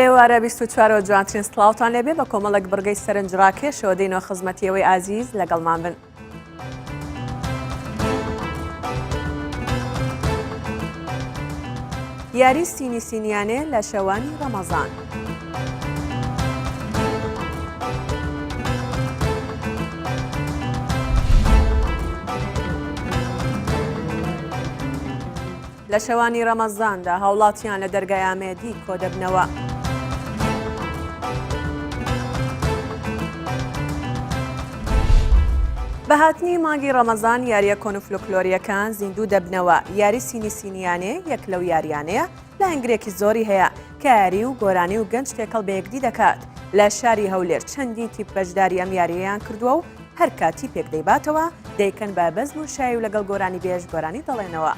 ئێوارە 24 جوانترین سڵاوتان لێبێ بە کۆمەڵک بڕگەی سەرنجڕاکێشەوە دێنەوە خزمەتیەوەی ئازیز لەگەڵمان بن. یاری سینی سینیانێ لە شەوانی ڕەمەزان. لە شەوانی ڕەمەزاندا هاوڵاتیان لە دەرگای ئامێدی کۆدەبنەوە. بە هاتنی مانگی ڕەمەزان یاریە کۆن و فلۆکلۆریەکان زیندوو دەبنەوە. یاری سینی سینیانێ یەک لەو یاریانەیە لە ئەنگرێکی زۆری هەیە کە یاری و گۆرانی و گەنج تێکەڵ بە یەکدی دەکات. لە شاری هەولێر چەندین تیپ بەشداری ئەم یاریەیان کردووە و هەر کاتی پێک دەیباتەوە دەیکەن بە بەزم و شای و لەگەڵ گۆرانی بێژ گۆرانی دەڵێنەوە.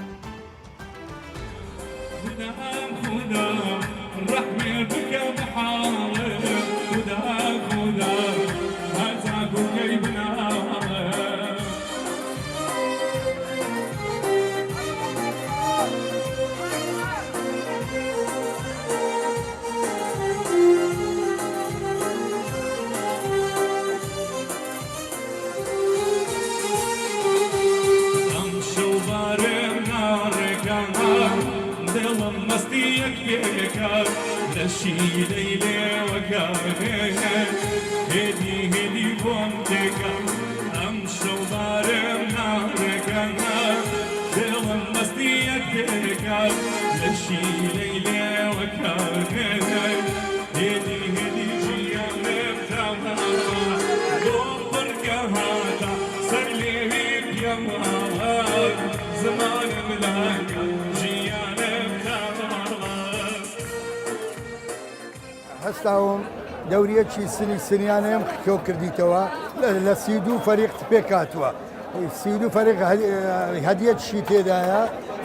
لشي ليلة وكاهنا هدي هدي بومتك أمشو ضارم نارك دلم مستيك لشي ليلة وكاهنا هدي هدي جيانم تاما قوبر كهاتا سرلي بيك يا ماما زمان ملاكا هەستاوم دەوریەکی سنی سنیانەیەم کەو کردیتەوە لە 32 فەریق پێکاتوە 32 فەریق هەدیەتشی تێدایە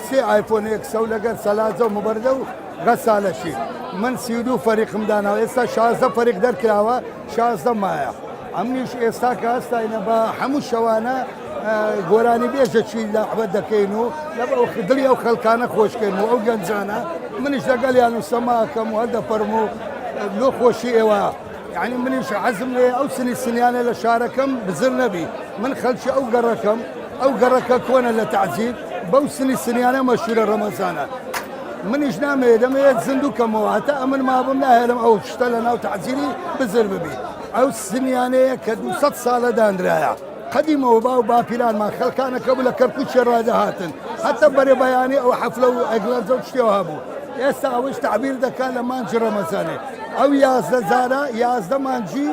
3 ئایفۆن یەکسە لەگەر سەلازە و مبەردە و غەسالەشی من 32 فەریقم داناوە ئێستا 16 فەریق دەرکراوە 16 مایە ئەمنیش ئێستا کە هەستاینە بە هەموو شەوانە گۆرانی بێژەکی لە عبەت دەکەین و لە دڵی ئەو خەڵکانە خۆشکەین و ئەو گەنجانە منیش لەگەڵیان و سەماکەم و هەردەفەرم و لۆ خۆشی ئێوە یعنی منیش حەزم لێ ئەو سنی سنیانە لە شارەکەم بزر نەبی من خەڵکی ئەو گەڕەکە کۆنە لە تعزیر بەو سنی سنیانە مەشهورە ڕەمەزانە منیش نامەوێت دەمەوێت زیندووکەمەوە هەتا ئەمن مابم ناهێڵم ئەو شتە لە ناو تعزیری بزر ببی ئەو سنیانەیە کە 200 ساڵە دانرایە قەدیمەوە باو باپیرانمان خەڵکانەکە بوو لە کەرکوچێ ڕادەهاتن هەتا بەرێ بەیانی ئەو حەفلە و ئەگلەنجە و شتێوە هەبوو ئێستا ئەوش تعبیر دەکات لە مانجی ڕەمەزانێ ئەو 11 زارە 11 مانجی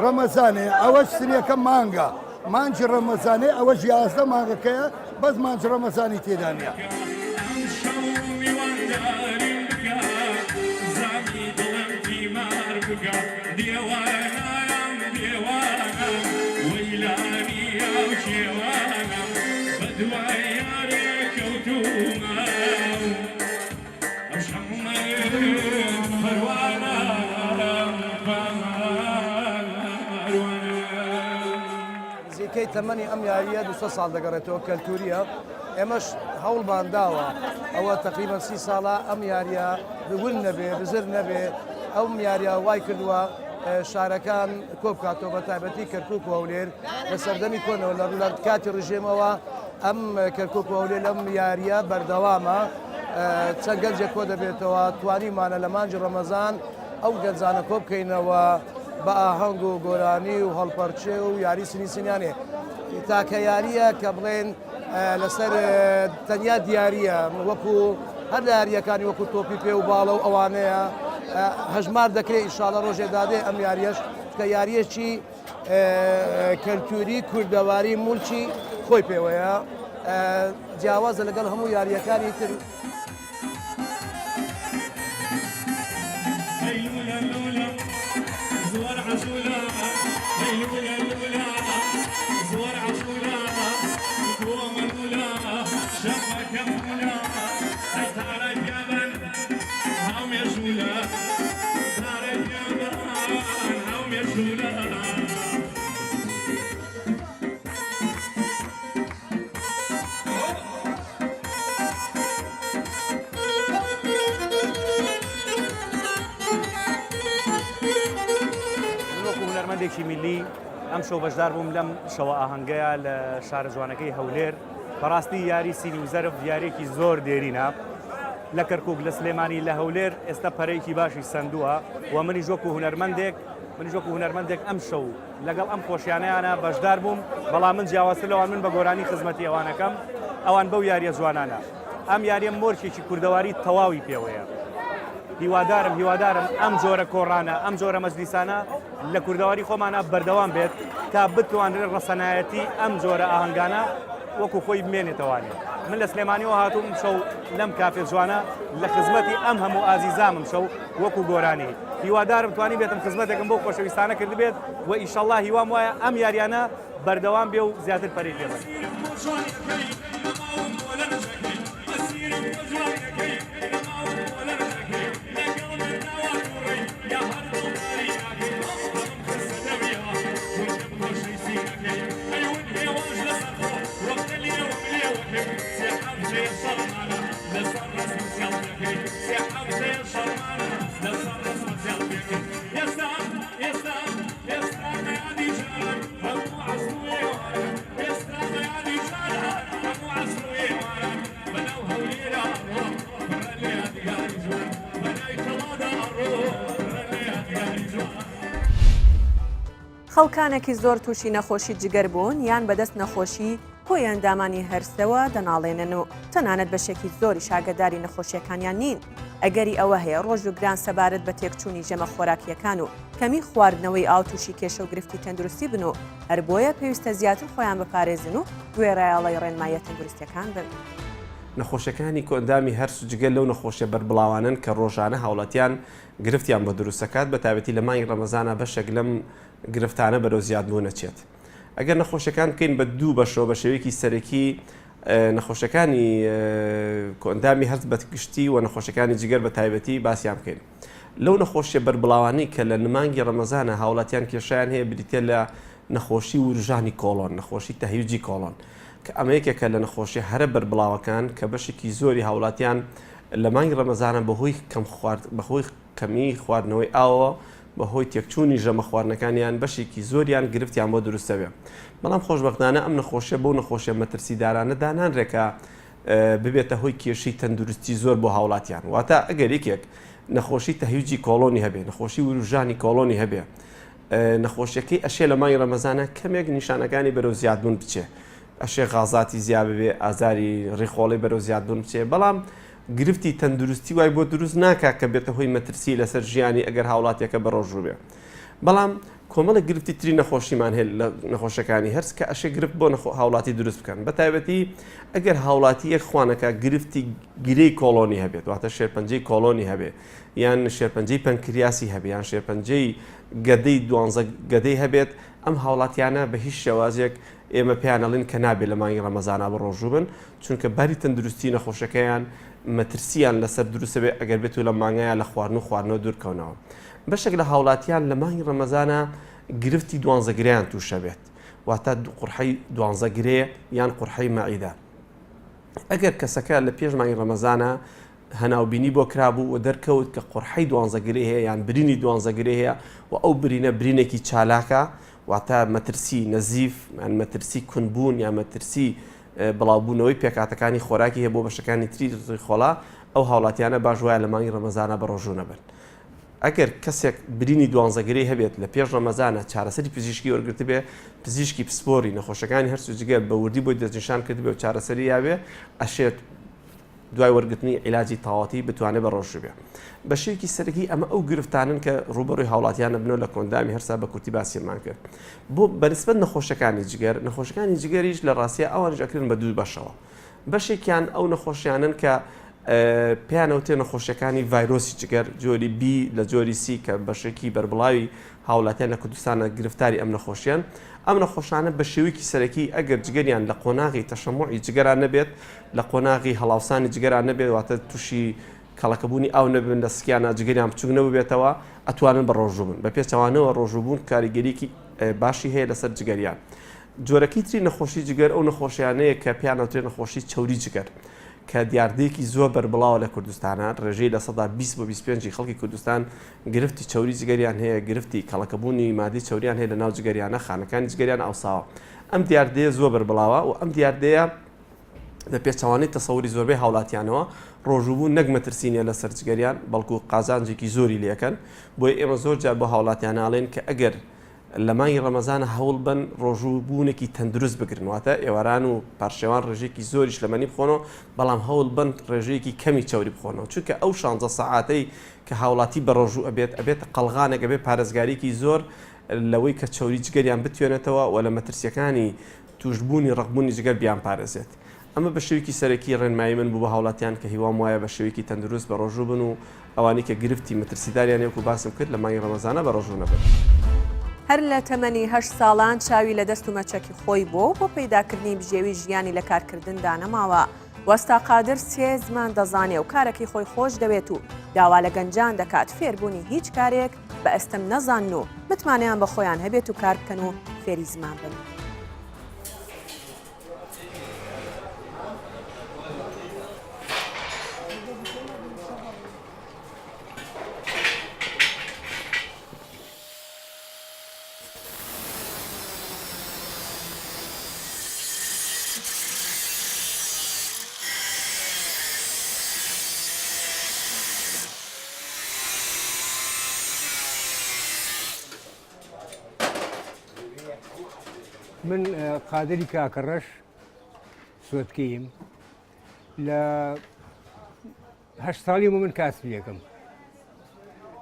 ڕەمەزانێ ئەوەش سنیەکە مانگە مانجی ڕەمەزانێ ئەوەش 11 مانگەکەیە بەس مانجی ڕەمەزانی تێدانە زیکەی تەمەنی ئەم یاریە 200 ساڵ دەگەڕێتەوە کەلتوریە ئێمەش هەوڵمان داوە ئەوە تقریبا 30 ساڵە ئەم یاریە ون نەبێ بزر نەبێ ئەو یاریە وای کردووە شارەکان کۆبکاتەوە بە تایبەتی کەرکووک و هەولێر لە سەردەمی کۆنەوە لە کاتی ڕژێمەوە ئەم کەرکووک و هەولێر لەم یاریە بەردەوامە چەند گەنجێک کۆ دەبێتەوە توانیمانە لە مانجی ڕەمەزان ئەو گەنجانە کۆ بکەینەوە بە ئاهەنگ و گۆرانی و هەڵپەرچێ و یاری سنی سنیانێ تاکە یاریە کە بڵێن لەسەر تەنیا دیارە وەکو هەر لە یاریەکانی وەکو تۆپی پێ و باڵە و ئەوانەیە هەژمار دەکرێت ئینشاڵە ڕۆژێ دادێ ئەم یاریەش کە یاریەکی کەلتوری کوردەواری مولکی خۆی پێوەیە جیاوازە لەگەڵ هەموو یاریەکانی تر بەشی میلی ئەم شەو بەشدار بووم لەم شەوە ئاهەنگەیە لە شارە جوانەکەی هەولێر بەڕاستی یاری سینی وزەرف یاریێکی زۆر دێرینە لە کەرکووک لە سلێمانی لە هەولێر ئێستا پەرەیەکی باشی سندووە و منیش وەکو هونەرمەندێک ئەم شەو لەگەڵ ئەم خۆشیانەیانە بەشدار بووم بەڵام من جیاوازتر لەوان من بە گۆرانی خزمەتی ئەوانەکەم ئەوان بەو یاریە جوانانە ئەم یاریە مۆرکێکی کوردەواری تەواوی پێوەیە هیوادارم ئەم جۆرە کۆڕانە ئەم جۆرە مەجلیسانە لە کوردەواری خۆمانە بەردەوام بێت تا بتوانرێت ڕەسەنایەتی ئەم جۆرە ئاهەنگانە وەکو خۆی بمێنێتەوانی من لە سلێمانیەوە هاتووم شەو لەم کافێ جوانە لە خزمەتی ئەم هەموو ئازیزامم شەو وەکو گۆرانی هیوادارم توانی بێتم خزمەتێکم بۆ خۆشەویستانە کرد بێت و ئیشەڵڵا هیوام وایە ئەم یاریانە بەردەوام بێ و زیاتر پەرەی پێبن. خەڵکانێکی زۆر تووشی نەخۆشی جگەر بوون یان بەدەست نەخۆشی هۆی ئەندامانی هەرسەوە دەناڵێنن و تەنانەت بەشێکی زۆری شاگەداری نەخۆشیەکانیان نین. ئەگەری ئەوە هەیە ڕۆژ و گران سەبارەت بە تێکچوونی ژەمە خۆراکیەکان و کەمی خواردنەوەی ئاو تووشی کێشە و گرفتی تەندروستی بن و هەر بۆیە پێویستە زیاتر خۆیان بپارێزن و گوێڕایاڵی ڕێنمایە تەندروستیەکان بن. نەخۆشیەکانی کۆندامی هەرس و جگەل لەو نەخۆشیە بەربڵاوانن کە ڕۆژانە هاوڵاتیان گرفتیان بە دروستەکات بە تایبەتی لە مانگی ڕەمەزانە بەشێک لەم گرفتانە بەرەو زیادبوو نەچێت. ئەگەر نەخۆشیەکان بکەین بە دوو بەشەوە بە شێوەیەکی سەرەکی نەخۆشیەکانی کۆندامی هەرس بەگشتی و نەخۆشیەکانی جگەر بە تایبەتی باسییان بکەین. لەو نەخۆشیە بەربڵاوانی کە لە نمانگی ڕەمەزانە هاوڵاتیان کێشیان هەیە بریتە لە نەخۆشی ورژانی کۆڵۆن نەخۆشی تەهیوجی کۆڵۆن کە ئەمەیەکێکە لە نەخۆشی هەرە بەربڵاوەکان کە بەشێکی زۆری هاوڵاتیان لە مانگی ڕەمەزانە بەهۆی کەمی خواردنەوەی ئاوە بەهۆی تێکچوونی ژەمە خواردنەکانیان بەشێکی زۆریان گرفتیان بۆ دروستەوێ. بەڵام خۆشبەختانە ئەم نەخۆشیە بەو نەخۆشیە مەترسیدارانە دانانڕێکە ببێتە هۆی کێشەی تەندروستی زۆر بۆ هاوڵاتیان. واتە ئەگەر یەکێک نەخۆشی تەهیوجی کۆڵۆنی هەبێ نەخۆشی وروژانی کۆڵۆنی هەبێ نەخۆشیەکەی ئەشێ لە مانگی ڕەمەزانە کەمێک نیشانەکانی بەرەو زیادبوون بچێ ئەشێ غازاتی زیا ببێ ئازاری ڕێخۆڵی بەرەو زیادبوون بچێ بەڵام گرفتی تەندروستی وای بۆ دروست ناکات کە بێتە هۆی مەترسی لەسەر ژیانی ئەگەر هاوڵاتیەکە بەڕۆژوو بێ. بەڵام کۆمەڵە گرفتی تری نەخۆشیمان هەیە لە نەخۆشەکانی هەرس کە ئەشێ گرفت بۆ هاوڵاتی دروست بکەن بە تایبەتی ئەگەر هاوڵاتی یەک خوانەکە گرفتی گرەی کۆڵۆنی هەبێت واتە شێرپەنجەی کۆڵۆنی هەبێ یان شێرپەنجەی پەنکریاسی هەبێ یان شێرپەنجەی گەدەی دوانزە گەدەی هەبێت ئەم هاوڵاتیانە بە هیچ شێوازێک ئێمە پێیانەڵین کە نابێت لە مانگی ڕەمەزانە بڕۆژوو بن چونکە باری تەندروستی نەخۆشەکەیان مەترسیان لەسەر دروستە بێ ئەگەر بێت و لە مانگایە لە خواردن و خواردنەوە دوورکەونەوە. بەشێک لە هاوڵاتیان لە مانگی ڕەمەزانە گرفتی دوانزەگرەیان تووشە بێت واتە قورحەی دوانزەگرێ یان قورحەی مەعیدە. ئەگەر کەسەکە لە پێش مانگی ڕەمەزانە هەناوبینی بۆ کرابوو و دەرکەوت کە قورحەی دوانزەگرێ هەیە یان برینی دوانزەگرێ هەیە و ئەو برینە برینێکی چالاکە واتە مەترسی نەزیف یان مەترسی کونبوون یا مەترسی بڵاوبوونەوەی پێکاتەکانی خۆراکی هەیە بۆ بەشەکانی تری ڕێخۆڵا ئەو هاوڵاتیانە باش وایە لە مانگی ڕەمەزانە بەڕۆژوو نەبن. ئەگەر کەسێک برینی دوانزەگرەی هەبێت لە پێش ڕەمەزانە چارەسەری پزیشکی وەرگرت بێ پزیشکی پسپۆری نەخۆشەکانی هەرس و جگەر بە وردی بۆی دەستنیشان کرد بێ و چارەسەری یابێ ئەشێت دوای وەرگرتنی عیلاجی تەواوەتی بتوانێت بەڕۆژوو بێ. بە شێوەیەکی سەرەکی ئەمە ئەو گرفتانن کە ڕوبەڕووی هاوڵاتیانە بنەوە لە کۆندامی هەرسا بە کورتی باسیمان کرد. بۆ بەنسبەت نەخۆشەکانی جگەر نەخۆشەکانی جگەریش لە ڕاستیە ئەوانش ئەکرێن بە دوو بەشەوە. بەشێکیان ئەو نەخۆشیانن کە پێیانەوتێ نەخۆشیەکانی ڤایرۆسی جگەر جۆری بی لە جۆری سی کە بەشێکی بەربڵاوی هاوڵاتیان لە کوردستانە گرفتاری ئەم نەخۆشیان ئەم نەخۆشانە بە شێوەیەکی سەرەکی ئەگەر جگەریان لە قۆناغی تەشەموعی جگەران نەبێت لە قۆناغی هەڵاوسانی جگەران نەبێت واتە تووشی کەڵەکەبوونی ئاو نەبن لە سکیانە جگەریان بچوک نەبێتەوە ئەتوانن بە ڕۆژوو بن بە پێچەوانەوە ڕۆژووبوون کاریگەریکی باشی هەیە لەسەر جگەریان. جۆرەکی تری نەخۆشی جگەر ئەو نەخۆشیانەیە کە پیانەوترێن نەخۆشی چەوری جگەر کە دیاردەیەکی زۆر بەربڵاوە لە کوردستانە ڕێژەی لە سەدا 20 بۆ 25 خەڵکی کوردستان گرفتی چوری جگەریان هەیە گرفتی کەڵەکەبوونی مادی چوریان هەیە لە ناو جگەریانە خانەکانی جگەریان ئاوساوە ئەم دیاردەیە زۆر بەربڵاوە و ئەم دیاردەیە لە پێچوانەی تەسەوری زۆربەی هاوڵاتیانەوە ڕۆژوبوو نەک مەترسینە لە سەرجگەریان بەڵکو قازانجێکی زۆری لەکەن بۆی ئێمە زۆر جار بۆ هاوڵاتیاناڵێن کە ئەگەر لە مانگی ڕەمەزانە هەوڵ بن ڕۆژوبوونێکی تەندروست بگرنواتە ئێواران و پارشێوان ڕێژێکی زۆریش لەمەنی بخۆنەوە بەڵام هەوڵ بن ڕێژەیەکی کەمی چوری بخۆنەوە چونکە ئەو 16 سەعاتەی کە هاوڵاتی بە ڕۆژوو ئەبێت قەڵغانێک ئەبێت پارێزگاریکی زۆر لەوەی کە چوری جگەریان بتوێنێتەوە و لە مەترسیەکانی توشبوونی ڕقبوونی جگەر بیان پارێزێت. ئەمە بە شێوکی سەرەکی ڕێنمایی من بوو بە هاوڵاتیان کە هیوام وایە بە شێوکی تەندروست بە ڕۆژوو بن و ئەوانی کە گرفتی مەترسیداریان یەک و باسم کرد لە مانگی ڕەمەزانە بە ڕۆژوو نەبن. هەر لە تەمەنی 8 ساڵان چاوی لە دەست و مەچەکی خۆی بۆ پەیداکردنی بژێوی ژیانی لە کارکردندا نەماوە. وەستا قادر 3 زمان دەزانێ و کارێکی خۆی خۆش دەوێت و داوا لە گەنجان دەکات فێربوونی هیچ کارێک بە ئەستەم نەزان و متمانیان بە خۆیان هەبێت و کار بکەن و فێری زمان بن. من قادری کاکەڕەش سۆتکەیم لە 8 ساڵی من کاسبی یەکەم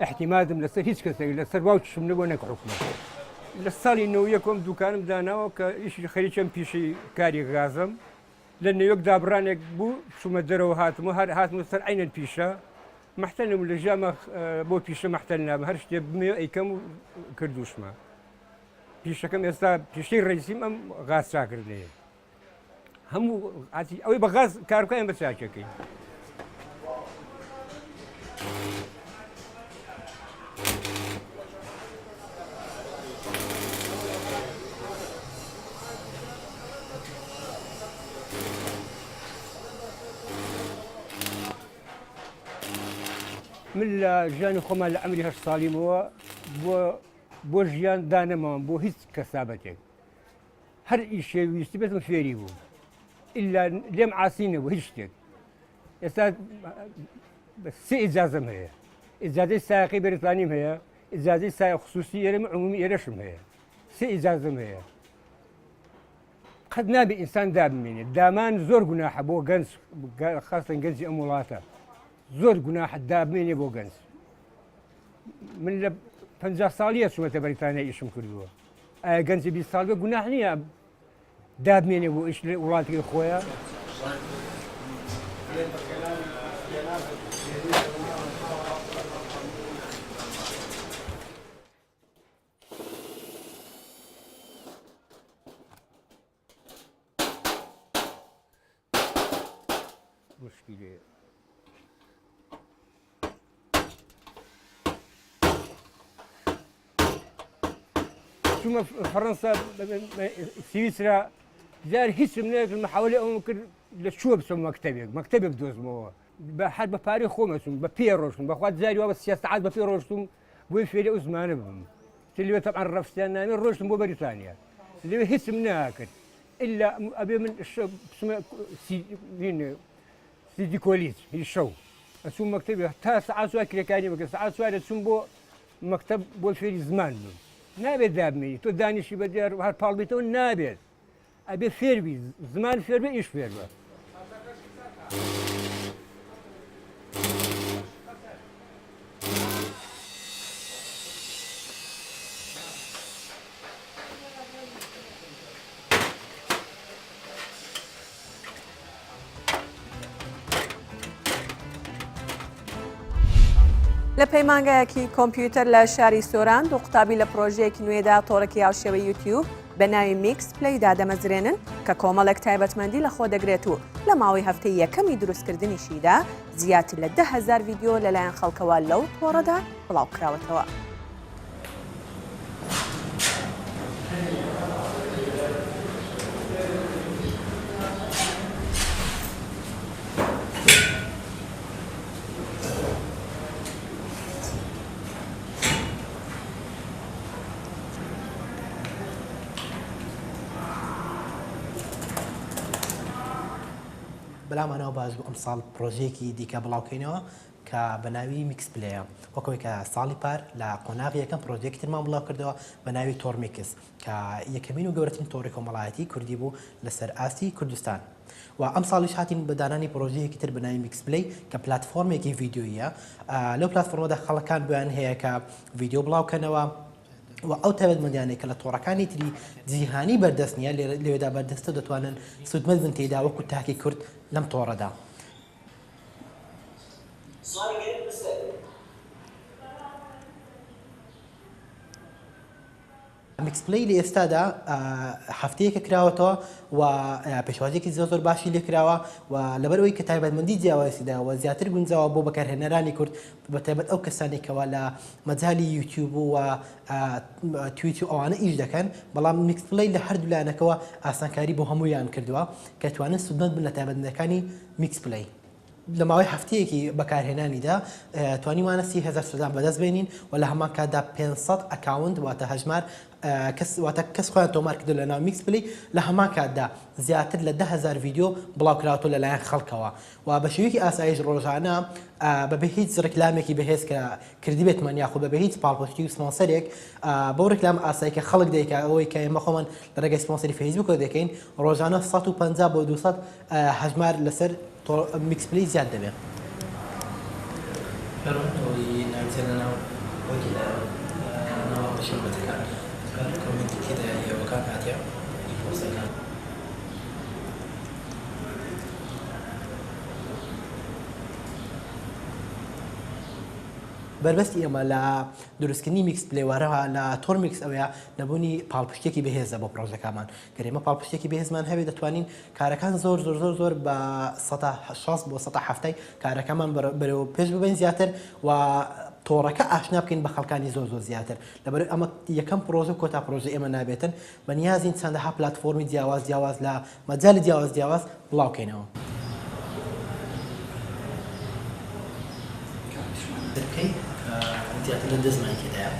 احتیمادم لەسەر هیچ کەسێک لەسەر باوکیشم نەبووە نەک حکومەت لە ساڵی 91 دوکانم داناوە کە ئیشی خەریکەم پیشی کاری غازم لە نێوەک دابڕانێک بوو چوومە دەرەوە هاتمە هەر هاتمە سەر عینەن پیشە مەحتەلم لە ژامە بۆ پیشە مەحتەل نابم هەر شتێ بمێ ئەیکەم و کردوشمە پیشەکەم ئێستا پیشەی ڕئیسیم ئەم غاز چاکردنەیە هەموو ئەوەی بە غاز کارکەیان بە چاکەکەی من لە ژیانی خۆمان لە ئەمری 8 ساڵیمەوە بۆ ژیان دانەمەوە بۆ هیچ کەسابەتێک هەر ئیشێ ویستی بێتم فێری بوو ئللا لێم عاسی نەبوو هیچ شتێک ئێستا 3 ئیجازەم هەیە ئیجازەی سایقی بەریتانیم هەیە ئیجازەی سایق خصوصی ئێرەم عمومی ئێرەشم هەیە 3 ئیجازەم هەیە قەت نابێ ئینسان دابمێنێت دامان زۆر گوناحە بۆ گەنج خاستن گەنجی ئەم وڵاتە زۆر گوناحە دابمێنێ بۆ گەنج من لە 50 ساڵیە چوومەتە بەریتانیا ئیشم کردووە ئایا گەنجی 20 ساڵ بێ گوناح نییە دابمێنێ بۆ ئیش لە وڵاتی خۆیە مشکلەیە چوومە فەڕەنسا سویسرا جار هیچم نەیەک محاولە ئەوم کرد لە چووە بچم مەکتەبێک دۆزمەوە هەر بە پارەی خۆمەچوم بە پێ ڕۆشتم بەخوات جاری وا بە 30 ساعات بە پێ ڕۆشتم بۆی فێری ئەو زمانە بووم لەوێ تەبعەن ڕەفستیان نامێ ڕۆشتم بۆ بەریتانیا لەوێ هیچم ناکرد ئللا ئەبێ من سیدی کۆلیج هیچ شەو ئەچووم مەکتەبێ تا سەعات سوار کرێکانی بکرد سەعات سوارە چووم بۆ مەکتەب بۆ فێری زمان بووم نابێت دابمێنی تۆ دانیشی بە دیار هەر پاڵ بیتەوە نابێت ئەبێ فێربی زمان فێر بە ئیش فێر بە لە پەیمانگایەکی کۆمپیوتەر لە شاری سۆران دوو قوتابی لە پرۆژەیەکی نوێدا تۆڕێکی هاوشێوەی یوتیوب بە ناوی میکس پلەیدا دەمەزرێنن کە کۆمەڵێک تایبەتمەندی لە خۆ دەگرێت و لە ماوەی هەفتەی یەکەمی دروستکردنیشیدا زیاتر لە 10,000 ڤیدیۆ لەلایەن خەڵکەوە لەو تۆڕەدا بڵاوکراوەتەوە. بەلامانەوە باش بوو ئەم ساڵ پرۆژەیەکی دیکە بڵاوکەینەوە کە بە ناوی میکس پلەیە وەکەوەی کە ساڵی پار لە قۆناغی یەکەم پرۆژێکی ترمان بڵاو کردەوە بە ناوی تۆرمیکس کە یەکەمین و گەورەترین تۆڕی کۆمەڵایەتی کوردی بوو لەسەر ئاستی کوردستان و ئەم ساڵیش هاتین بەدانانی پرۆژەیەکی تر بە ناوی میکس پلەی کە پلاتفۆرمێکی ڤیدیۆیە لەو پلاتفۆرمەدا خەڵکان بۆیان هەیە کە ڤیدیۆ بڵاوکەنەوە و ئەو تایبەتمەندیانەی کە لە تۆڕەکانی تری جیهانی بەردەست نیە لێوێدا بەردەستە دەتوانن سودمەند بن تێدا وەکو تاکی کورد لەم تۆڕەدا. میکس پلەی لە ئێستادا هەفتەیەکە کراوەتەوە و پێشوازێکی زۆر باشی لێکراوە و لەبەرەوەی کە تایبەتمەندی جیاوازیدا و زیاتر گونجاوە بۆ بەکارهێنەرانی کورد بەتایبەت ئەو کەسانێکەوە لە مەجای یوتیوب و تویچ و ئەوانە ئیش دەکەن بەڵام میکس پلەی لە هەردوو لایەنەکەوە ئاسانکاری بۆ هەموویان کردووە کە توانن سودمەند بن لە تایبەتمەندەکانی میکس پلەی. لە ماوەی هەفتەیەکی بەکارهێنانیدا توانیوانە 30,000 سودان بەدەست بێنین و لە هەمان کاتدا 500 ئەکاونت واتە هەژمار کەس خۆیان تۆمار کردو لە ناو میکس پلەی لە هەمان کاتدا زیاتر لە 10,000 ڤیدیۆ بڵاوکراوەوە لەلایەن خەڵکەوە و بە شێوەیەکی ئاسایش ڕۆژانە بەبێ هیچ ڕێکلامێکی بەهێز کە کردی بێتمان یاخود بەبێ هیچ پاڵپۆشتی و سپۆنسەرێک بەو ڕێکلام ئاسایی کە خەڵک دەیکا ئەوەی کە ئێمە خۆمان لە ڕێگەی سپۆنسەری فەیسبووکەوە دەکەین ڕۆژانە 150 بۆ 200 هەژمار لەسەر میکس پلەی زیاد دەبێت. بربەستی ئێمە لە دروستکردنی میکس پلێوارەوە لە تۆرمیکس ئەوەیە نەبوونی پاڵپشتێکی بەهێزە بۆ پرۆژەکەمان گەرێمە پاڵپشتێکی بەهێزمان هەبێت دەتوانین کارەکان زۆر بە 160 بۆ 170 کارەکەمان بەرەوە پێش ببین زیاتر و تۆڕەکە ئاشنا بکەین بە خەڵکانی زۆر زیاتر لەبەر ئەمە یەکەم پرۆژە کۆتا پرۆژە ئێمە نابێتن بە نیازین چەندەها پلاتفۆرمی جیاواز لە مەجالی جیاواز بڵاوکەینەوە. زیاتر لە دەستمانێکیدایە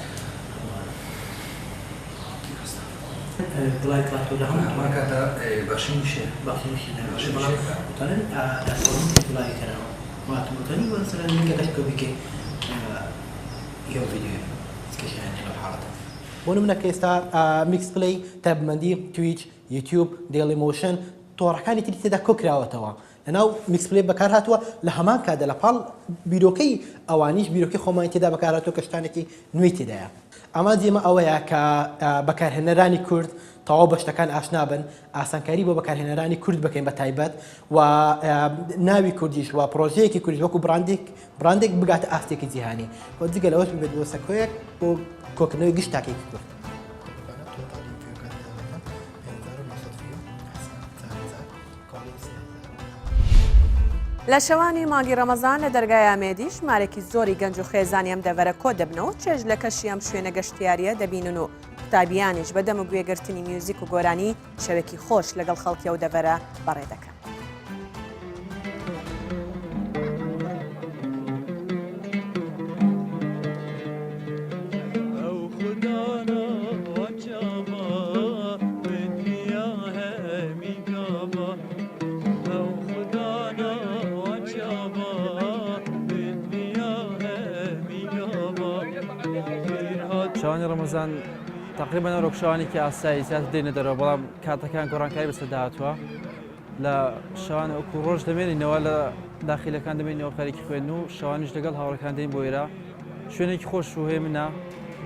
گڵای کاتۆ لە هەموو کاتە باشی میشێ باشیتانن گڵایکەرەوە واتمەتەنی وەسەرە نیگەدەش کە بکەین یو ڤیدیۆ سکەشیان لە حاڵەتە بۆ نمونە کە ئێستا میکس پلەی تایبەتمەندی تویچ یوتیوب دێلی مۆشن تۆڕەکانی تری تێدا کۆکراوەتەوە لەناو میکس پلەی بەکار هاتووە لە هەمان کاتدا لە پاڵ بیرۆکەی ئەوانیش بیرۆکەی خۆمان تێدا بەکارهاتوە کە شتانێکی نوێی تێدایە. ئەمە جێمە ئەوەیە کە بەکارهێنەرانی کورد تەواو بە شتەکان ئاشنا بن ئاسانکاری بۆ بەکارهێنەرانی کورد بکەین بە تایبەت و ناوی کوردیش و پرۆژەیەکی کوردی وەکو براندێک بگاتە ئاستێکی جیهانی و جگە لەوەش بێت بۆ سەکۆیەک بۆ کۆکردنەوەی گشتاکێکی کورد. لە شەوانی مانگی ڕەمەزان لە دەرگای ئامێدی ژمارێکی زۆری گەنج و خێزانی ئەم دەڤەرە کۆ دەبنەوە چێژ لە کەشی ئەم شوێنە گەشتیاریە دەبینن و قوتابیانیش بەدەم و گوێگرتنی میوزیک و گۆرانی شەوێکی خۆش لەگەڵ خەڵکی ئەو دەڤەرە بەڕێ دەکەن. شەوانی ڕەمەزان تقریبا ئەو شەوانێکی ئاسایی زیاتر دێنە دەرەوە بەڵام کاتەکان گۆڕانکاری بەسەردا هاتووە لە شەوان وەکو ڕۆژ دەمێنینەوە لە داخیلەکان دەمێنەوە خەریکی خوێن و شەوانیش لەگەڵ هاوڕەکان دێین بۆ ئێرە شوێنێکی خۆش و هەیە منە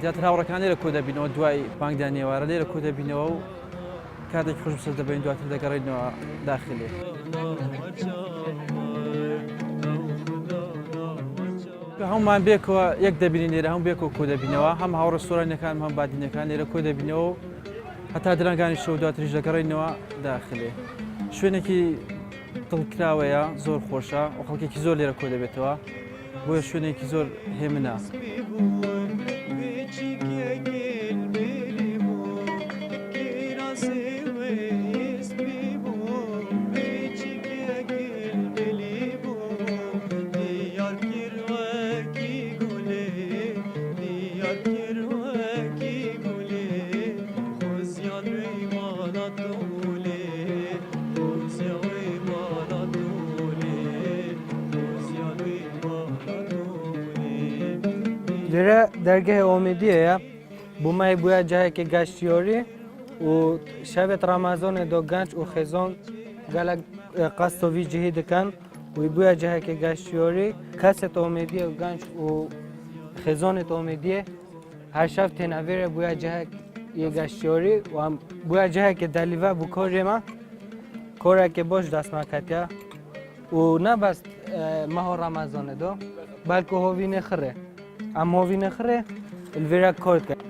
زیاتر هاوڕەکان لێرە کۆ دەبینەوە دوای بانگدا نێوارە لێرە کۆ دەبینەوە و کاتێکی خۆش بەسەر دەبین دواتر دەگەڕێنەوە داخلێ. هەمومان بێکەوە یەک دەبینین لێرە هەم بێکەوە کۆ دەبینەوە هەم هاوڕێستۆرانەکان هەم بادینەکان لێرە کۆ دەبینەوە هەتا درەنگانی شەو دواتریش دەگەڕێنەوە داخلێ. شوێنێکی دڵکراوەیە زۆر خۆشە و خەڵکێکی زۆر لێرە کۆ دەبێتەوە بۆیە شوێنێکی زۆر هێمنە. الفيرا درجة أوميدية بوماي بويا جاهك جاشيوري وشابت رمضان دو جانش وخزون قالك قصتو في جهيد كان ويبويا جاهك جاشيوري كاسة أوميدية وجانش وخزون أوميدية هرشافت هنا فيرا بويا جاهك يجاشيوري وام بويا جاهك داليفا بكوريما كورا كبوش دست مكتيا و نه بس ماه رمضان دو بلکه هوی نخره اما هوی نخره الویرا کار کرد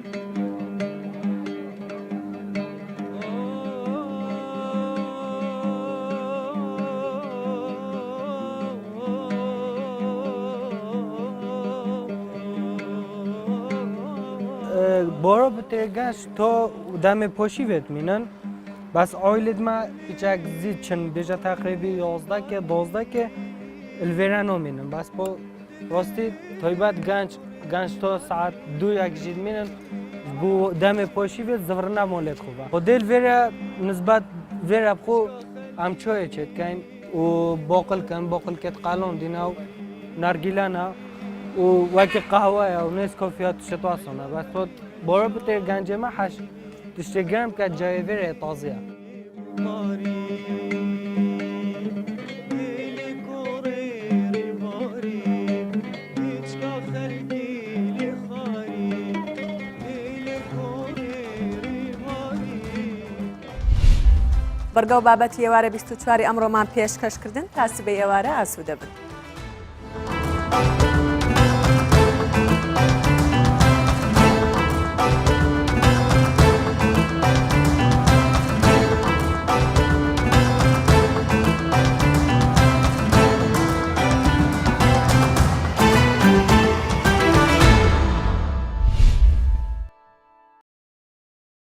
بارو بترگش تو دم پاشی وید مینن بس آیلد ما ایچک زید چند بیجا تقریبی 11 که 12 که الویرانو مینن بس با راستی تایبت گنج تا ساعت 2 یک جید مینن بو دم پاشی وید زورنا مولد خوبه خود الویرا نسبت ویرا بخو هم چوی چید کن و باقل کت قالون دیناو نرگیلانا و وقتی قهوه و نیس کافیات شتواسونه بس تو بارو بتر گنج ما حش تشتغل که جای ویره تازه بەرگەو بابەتی ئێوارە 24 ئەمڕۆمان پێشکەشکردن تا سبەی ئێوارە ئاسوودە بن.